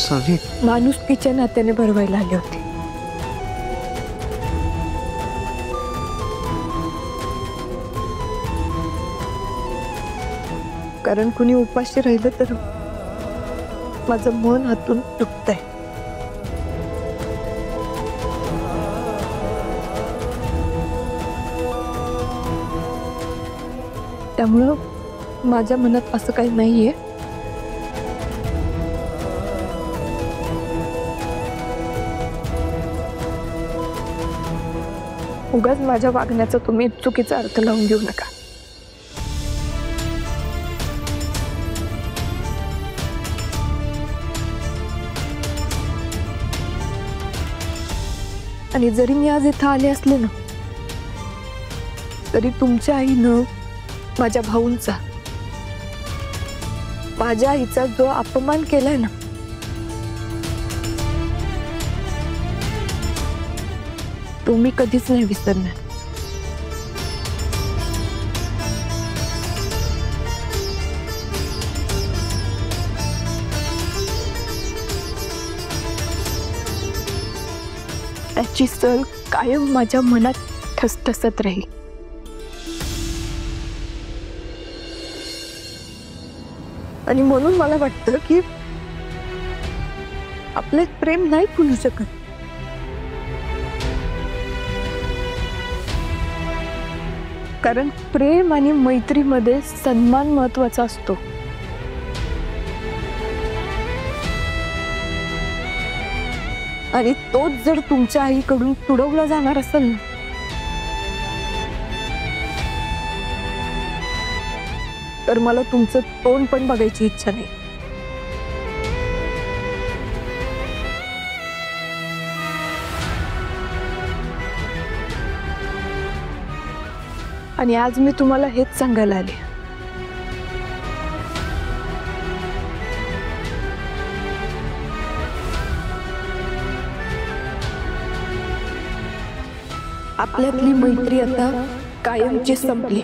सावी, माणुसकीच्या नात्याने भरवायला आले होते. कारण कुणी उपाशी राहिलं तर माझं मन हातून तुटतंय. त्यामुळं माझ्या मनात असं काही नाहीये. उगाच माझ्या वागण्याचा तुम्ही चुकीचा अर्थ लावून घेऊ नका. आणि जरी मी आज इथं आले असले ना, तरी तुमच्या आईनं माझ्या भाऊंचा, माझ्या आईचा जो अपमान केलाय ना, तो मी कधीच नाही विसरणार. त्याची सल कायम माझ्या मनात ठसठसत राहील. आणि म्हणून मला वाटतं की आपले प्रेम नाही फुलू शकत. कारण प्रेम आणि मैत्रीमध्ये सन्मान महत्वाचा असतो. आणि तोच जर तुमच्या आईकडून तुडवला जाणार असेल ना, तर मला तुमचं तोंड पण बघायची इच्छा नाही. आणि आज मी तुम्हाला हेच सांगायला आले. आपल्यातली मैत्री आता कायमची संपली.